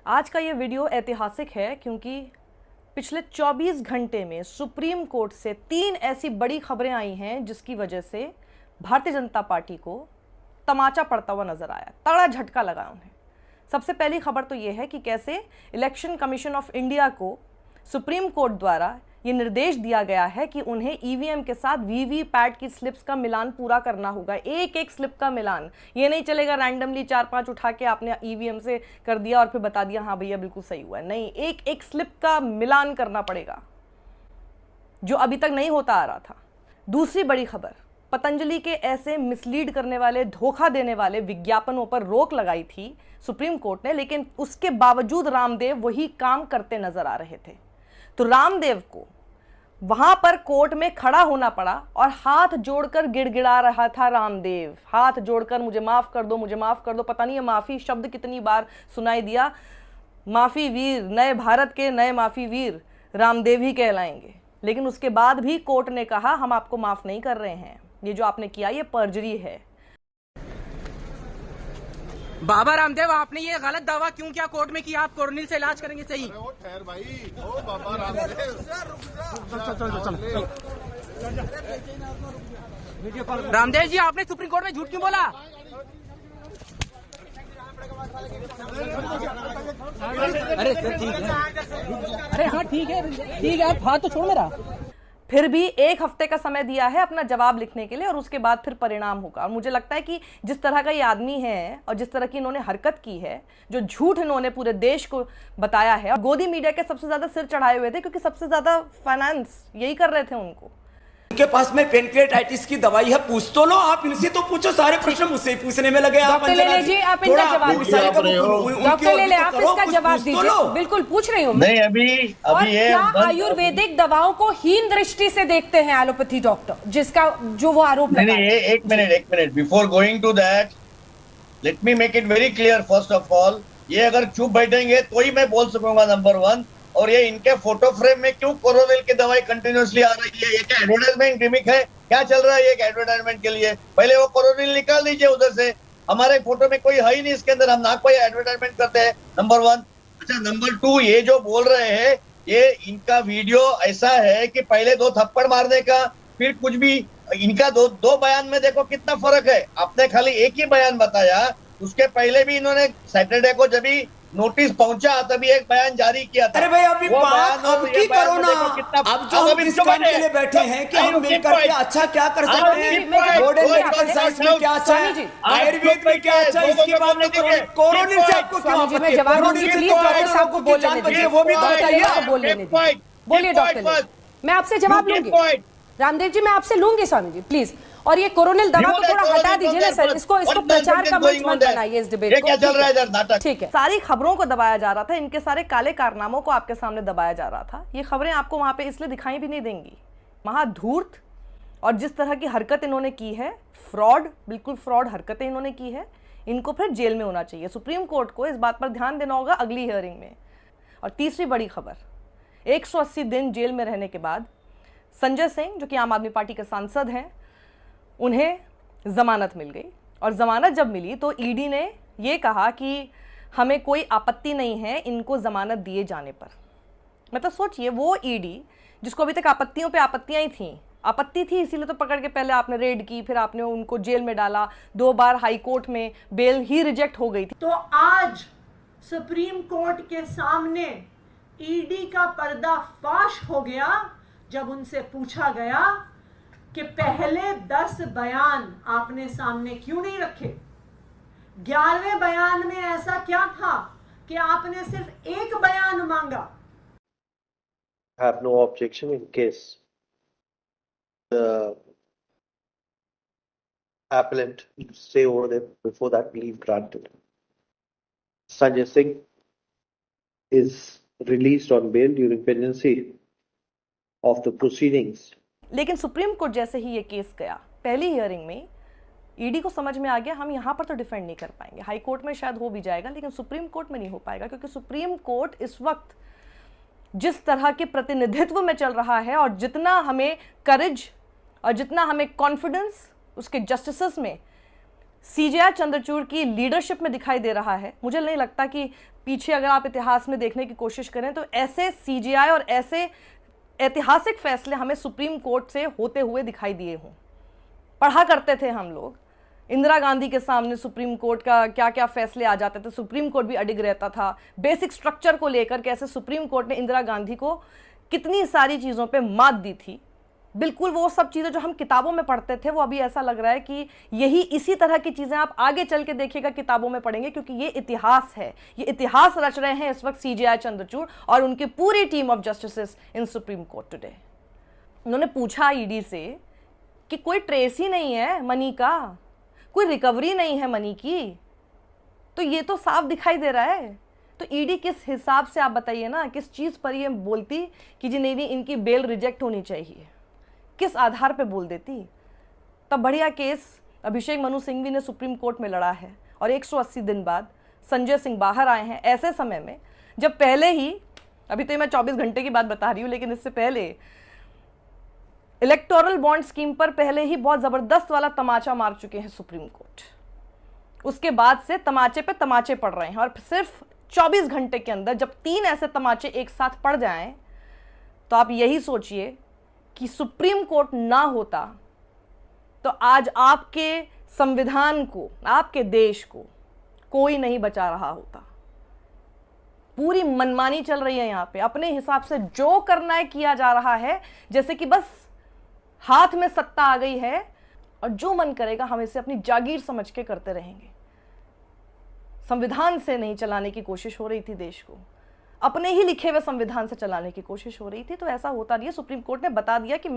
आज का ये वीडियो ऐतिहासिक है क्योंकि पिछले 24 घंटे में सुप्रीम कोर्ट से 3 ऐसी बड़ी खबरें आई हैं जिसकी वजह से भारतीय जनता पार्टी को तमाचा पड़ता हुआ नजर आया, तगड़ा झटका लगा उन्हें। सबसे पहली खबर तो ये है कि कैसे इलेक्शन कमीशन ऑफ इंडिया को सुप्रीम कोर्ट द्वारा ये निर्देश दिया गया है कि उन्हें ईवीएम के साथ वीवीपैट की स्लिप्स का मिलान पूरा करना होगा। एक एक स्लिप का मिलान, ये नहीं चलेगा रैंडमली 4-5 उठा के आपने ईवीएम से कर दिया और फिर बता दिया हाँ भैया बिल्कुल सही हुआ है। नहीं, एक एक स्लिप का मिलान करना पड़ेगा, जो अभी तक नहीं होता आ रहा था। दूसरी बड़ी खबर, पतंजलि के ऐसे मिसलीड करने वाले, धोखा देने वाले विज्ञापनों पर रोक लगाई थी सुप्रीम कोर्ट ने, लेकिन उसके बावजूद रामदेव वही काम करते नजर आ रहे थे। तो रामदेव को वहां पर कोर्ट में खड़ा होना पड़ा और हाथ जोड़कर गिड़गिड़ा रहा था रामदेव, हाथ जोड़कर मुझे माफ कर दो, मुझे माफ कर दो। पता नहीं ये माफी शब्द कितनी बार सुनाई दिया। माफी वीर, नए भारत के नए माफी वीर रामदेव ही कहलाएंगे। लेकिन उसके बाद भी कोर्ट ने कहा हम आपको माफ नहीं कर रहे हैं, ये जो आपने किया ये पर्जरी है। बाबा रामदेव, आपने ये गलत दावा क्यों किया कोर्ट में कि आप कोरोनिल से इलाज करेंगे? सही ठहर भाई, ओ बाबा रामदेव, रामदेव जी, आपने सुप्रीम कोर्ट में झूठ क्यों बोला? अरे सर ठीक है, अरे हाँ ठीक है, आप हाथ तो छोड़ मेरा। फिर भी 1 हफ्ते का समय दिया है अपना जवाब लिखने के लिए और उसके बाद फिर परिणाम होगा। और मुझे लगता है कि जिस तरह का ये आदमी है और जिस तरह की इन्होंने हरकत की है, जो झूठ इन्होंने पूरे देश को बताया है, और गोदी मीडिया के सबसे ज्यादा सिर चढ़ाए हुए थे क्योंकि सबसे ज्यादा फाइनेंस यही कर रहे थे उनको। उनके पास में पेनक्रियाटाइटिस की दवाई है, पूछ तो लो, आप इनसे तो पूछो। सारे प्रश्न मुझसे ही पूछने में लगे। आप डॉक्टर लेले जी, आप इनका जवाब दीजिए। डॉक्टर लेले, आप इसका जवाब दीजिए। बिल्कुल पूछ रही हूँ नहीं, अभी ये क्या आयुर्वेदिक दवाओं को हीन दृष्टि से देखते हैं एलोपैथी डॉक्टर, जिसका जो वो आरोप नहीं, एक minute before going to that let me make it very clear. First of all, ये अगर चुप बैठेंगे तो ही मैं बोल सकूंगा, नंबर 1। और ये इनके फोटो फ्रेम में क्यों कोरोनिल की दवाई कंटिन्यूअसली आ रही है? ये क्या एडवर्टाइजमेंट गिमिक है? क्या चल रहा है ये एडवर्टाइजमेंट के लिए? पहले वो कोरोनिल निकाल दीजिए उधर से। हमारे फोटो में कोई है ही नहीं इसके अंदर, हम ना कोई एडवर्टाइजमेंट करते हैं, नंबर 1। अच्छा, नंबर 2, ये जो बोल रहे हैं, ये इनका वीडियो ऐसा है कि पहले 2 थप्पड़ मारने का, फिर कुछ भी। इनका दो बयान में देखो कितना फर्क है। आपने खाली एक ही बयान बताया, उसके पहले भी इन्होंने सैटरडे को जब भी नोटिस पहुंचा तभी एक बयान जारी किया था। अरे भाई, अभी बात अब की करो ना। अब जो हम इस काम के लिए बैठे हैं कि हम मिलकर के अच्छा क्या कर सकते हैं, मॉडर्न मेडिकल साइंस में क्या अच्छा है, आयुर्वेद में क्या अच्छा है, इसकी बात तो करो। कोरोनिल से आपको क्यों आपत्ति है? कोरोनिल से डॉक्टर साहब को बोलने दीजिए, वो भी बताइए। बोलिए डॉक्टर, मैं आपसे जवाब लूंगी। रामदेव जी, मैं आपसे लूंगी स्वामी जी, प्लीज। और ये कोरोनिल दवा को थोड़ा हटा दीजिए ना सर, इसको प्रचार का मंच मत बनाइए इस डिबेट को। क्या चल रहा है इधर नाटक? ठीक है, सारी खबरों को दबाया जा रहा था, इनके सारे काले कारनामों को आपके सामने दबाया जा रहा था। ये खबरें आपको वहां पे इसलिए दिखाई भी नहीं देंगी। महाधूर्त और जिस तरह की हरकत इन्होंने की है, फ्रॉड, बिल्कुल फ्रॉड हरकतें इन्होंने की है, इनको फिर जेल में होना चाहिए। सुप्रीम कोर्ट को इस बात पर ध्यान देना होगा अगली हियरिंग में। और तीसरी बड़ी खबर, 180 दिन जेल में रहने के बाद संजय सिंह, जो कि आम आदमी पार्टी के सांसद हैं, उन्हें जमानत मिल गई। और जमानत जब मिली तो ईडी ने यह कहा कि हमें कोई आपत्ति नहीं है इनको जमानत दिए जाने पर। मतलब सोचिए, वो ईडी जिसको अभी तक आपत्तियों पे आपत्तियां ही थी, आपत्ति थी इसीलिए तो पकड़ के पहले आपने रेड की, फिर आपने उनको जेल में डाला, 2 बार हाई कोर्ट में बेल ही रिजेक्ट हो गई थी। तो आज सुप्रीम कोर्ट के सामने ईडी का पर्दाफाश हो गया जब उनसे पूछा गया कि पहले 10 बयान आपने सामने क्यों नहीं रखे? 11वें बयान में ऐसा क्या था कि आपने सिर्फ एक बयान मांगा? Have no objection in case the appellant stay over there before that leave granted. Sanjay Singh is released on bail during pendency of the proceedings. लेकिन सुप्रीम कोर्ट जैसे ही ये केस गया, पहली हियरिंग में ईडी को समझ में आ गया हम यहां पर तो डिफेंड नहीं कर पाएंगे। हाई कोर्ट में शायद हो भी जाएगा लेकिन सुप्रीम कोर्ट में नहीं हो पाएगा, क्योंकि सुप्रीम कोर्ट इस वक्त जिस तरह के प्रतिनिधित्व में चल रहा है और जितना हमें करेज और जितना हमें कॉन्फिडेंस उसके जस्टिसेस में सीजेआर चंद्रचूड़ की लीडरशिप में दिखाई दे रहा है, मुझे नहीं लगता कि पीछे अगर आप इतिहास में देखने की कोशिश करें तो ऐसे सीजीआई और ऐसे ऐतिहासिक फैसले हमें सुप्रीम कोर्ट से होते हुए दिखाई दिए हों। पढ़ा करते थे हम लोग, इंदिरा गांधी के सामने सुप्रीम कोर्ट का क्या क्या फैसले आ जाते थे, सुप्रीम कोर्ट भी अडिग रहता था बेसिक स्ट्रक्चर को लेकर, कैसे सुप्रीम कोर्ट ने इंदिरा गांधी को कितनी सारी चीज़ों पे मात दी थी। बिल्कुल वो सब चीज़ें जो हम किताबों में पढ़ते थे वो अभी ऐसा लग रहा है कि यही इसी तरह की चीज़ें आप आगे चल के देखिएगा किताबों में पढ़ेंगे, क्योंकि ये इतिहास है, ये इतिहास रच रहे हैं इस वक्त सीजीआई चंद्रचूड़ और उनकी पूरी team of justices in supreme court today. उन्होंने पूछा ईडी से कि कोई ट्रेस ही नहीं है मनी का, कोई रिकवरी नहीं है मनी की, तो ये तो साफ दिखाई दे रहा है। तो ईडी किस हिसाब से, आप बताइए ना, किस चीज़ पर ये बोलती कि जी नहीं इनकी बेल रिजेक्ट होनी चाहिए, किस आधार पे बोल देती? तब बढ़िया केस अभिषेक मनु सिंघवी ने सुप्रीम कोर्ट में लड़ा है और 180 दिन बाद संजय सिंह बाहर आए हैं, ऐसे समय में जब पहले ही, अभी तो मैं 24 घंटे की बात बता रही हूँ, लेकिन इससे पहले इलेक्टोरल बॉन्ड स्कीम पर पहले ही बहुत ज़बरदस्त वाला तमाचा मार चुके हैं सुप्रीम कोर्ट। उसके बाद से तमाचे पे तमाचे पड़ रहे हैं और सिर्फ 24 घंटे के अंदर जब 3 ऐसे तमाचे एक साथ पड़ जाएं तो आप यही सोचिए कि सुप्रीम कोर्ट ना होता तो आज आपके संविधान को, आपके देश को कोई नहीं बचा रहा होता। पूरी मनमानी चल रही है यहाँ पे, अपने हिसाब से जो करना है किया जा रहा है, जैसे कि बस हाथ में सत्ता आ गई है और जो मन करेगा हम इसे अपनी जागीर समझ के करते रहेंगे। संविधान से नहीं चलाने की कोशिश हो रही थी देश को, अपने ही लिखे हुए संविधान से चलाने की कोशिश हो रही थी, तो ऐसा होता नहीं है। सुप्रीम कोर्ट ने बता दिया कि